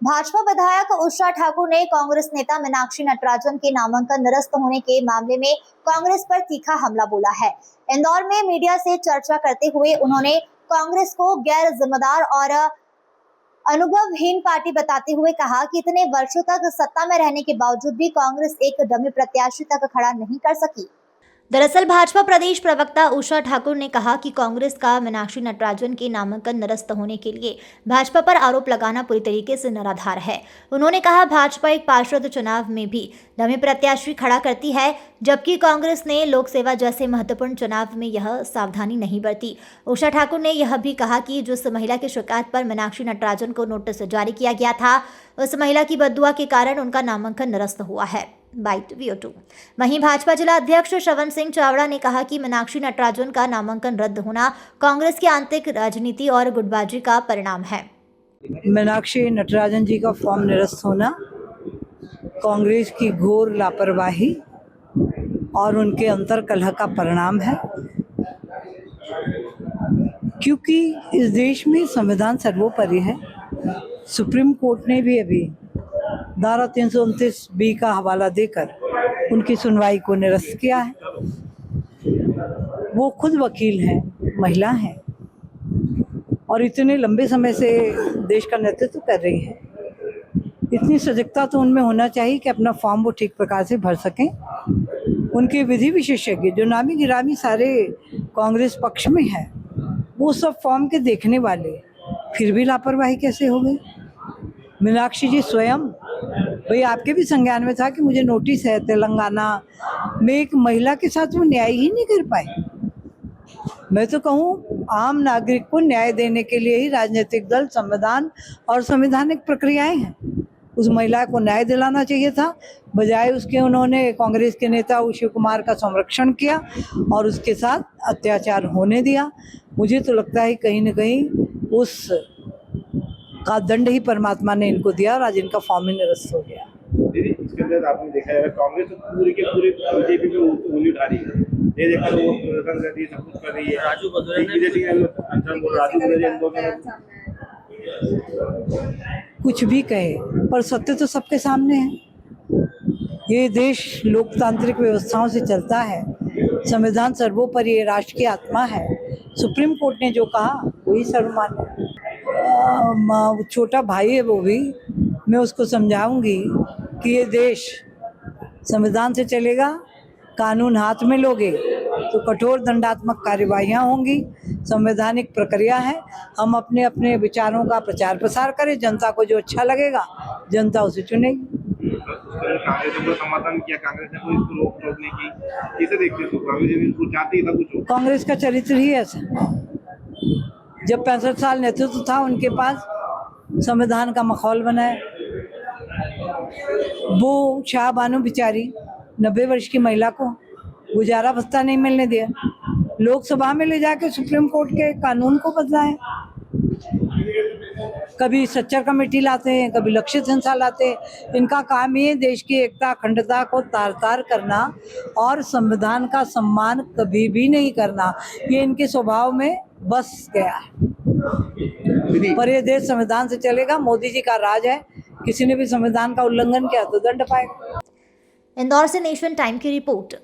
भाजपा विधायक उषा ठाकुर ने कांग्रेस नेता मीनाक्षी नटराजन के नामांकन निरस्त होने के मामले में कांग्रेस पर तीखा हमला बोला है। इंदौर में मीडिया से चर्चा करते हुए उन्होंने कांग्रेस को गैर जिम्मेदार और अनुभवहीन पार्टी बताते हुए कहा कि इतने वर्षों तक सत्ता में रहने के बावजूद भी कांग्रेस एक डमी प्रत्याशी तक खड़ा नहीं कर सकी। दरअसल भाजपा प्रदेश प्रवक्ता उषा ठाकुर ने कहा कि कांग्रेस का मीनाक्षी नटराजन के नामांकन निरस्त होने के लिए भाजपा पर आरोप लगाना पूरी तरीके से निराधार है। उन्होंने कहा भाजपा एक पार्षद चुनाव में भी डमी प्रत्याशी खड़ा करती है, जबकि कांग्रेस ने लोक सेवा जैसे महत्वपूर्ण चुनाव में यह सावधानी नहीं बरती। उषा ठाकुर ने यह भी कहा कि जिस महिला की शिकायत पर मीनाक्षी नटराजन को नोटिस जारी किया गया था, उस महिला की बददुआ के कारण उनका नामांकन निरस्त हुआ है। Bite VO2। वहीं भाजपा जिला अध्यक्ष श्रवण सिंह चावड़ा ने कहा कि मीनाक्षी नटराजन का नामांकन रद्द होना कांग्रेस की आंतरिक राजनीति और गुटबाजी का परिणाम है। मीनाक्षी नटराजन जी का फॉर्म निरस्त होना कांग्रेस की घोर लापरवाही और उनके अंतर कलह का परिणाम है, क्योंकि इस देश में संविधान सर्वोपरि है। सुप्रीम कोर्ट ने भी अभी धारा 329B का हवाला देकर उनकी सुनवाई को निरस्त किया है। वो खुद वकील हैं, महिला हैं और इतने लंबे समय से देश का नेतृत्व कर रही है। इतनी सजगता तो उनमें होना चाहिए कि अपना फॉर्म वो ठीक प्रकार से भर सकें। उनके विधि विशेषज्ञ जो नामी गिरामी सारे कांग्रेस पक्ष में हैं, वो सब फॉर्म के देखने वाले फिर भी लापरवाही कैसे हो गई। मीनाक्षी जी स्वयं, भाई आपके भी संज्ञान में था कि मुझे नोटिस है, तेलंगाना में एक महिला के साथ वो न्याय ही नहीं कर पाए। मैं तो कहूँ आम नागरिक को न्याय देने के लिए ही राजनीतिक दल, संविधान और संवैधानिक प्रक्रियाएं हैं। उस महिला को न्याय दिलाना चाहिए था, बजाय उसके उन्होंने कांग्रेस के नेता शिव कुमार का संरक्षण किया और उसके साथ अत्याचार होने दिया। मुझे तो लगता है कहीं न कहीं उस का दंड ही परमात्मा ने इनको दिया और आज इनका फॉर्म ही निरस्त हो गया। दीदी, इसके अंदर आपने देखा है कांग्रेस तो पूरी के पूरे बीजेपी पे उंगली उठा रही है। ये देखा वो प्रदर्शन कर रही है, सब कुछ कर रही है। राजू कुछ भी कहे पर सत्य तो सबके सामने है। ये देश लोकतांत्रिक व्यवस्थाओं से चलता है। संविधान सर्वोपरि राष्ट्र की आत्मा है। सुप्रीम कोर्ट ने जो कहा वही सर्वमान्य है। छोटा भाई है वो भी, मैं उसको समझाऊंगी कि ये देश संविधान से चलेगा, कानून हाथ में लोगे तो कठोर दंडात्मक कार्यवाहियाँ होंगी। संवैधानिक प्रक्रिया है, हम अपने अपने विचारों का प्रचार प्रसार करें, जनता को जो अच्छा लगेगा जनता उसे चुनेगी। कांग्रेस ने समाधान किया, कांग्रेस ने कोई इसको रोकने की कैसे देखते हो? कांग्रेस ने इसको चाहती है कुछ हो। कांग्रेस का चरित्र ही ऐसा, जब 65 साल नेतृत्व था उनके पास, संविधान का माहौल बनाया। वो शाह बानो बेचारी 90 वर्ष की महिला को गुजारा भत्ता नहीं मिलने दिया, लोकसभा में ले जाके सुप्रीम कोर्ट के कानून को बदलाया। कभी सच्चर कमेटी लाते हैं, कभी लक्षित हिंसा लाते हैं। इनका काम ही है देश की एकता अखंडता को तार तार करना और संविधान का सम्मान कभी भी नहीं करना। ये इनके स्वभाव में बस गया है। पर ये देश संविधान से चलेगा, मोदी जी का राज है। किसी ने भी संविधान का उल्लंघन किया तो दंड पाएगा। इंदौर से नेशन टाइम की रिपोर्ट।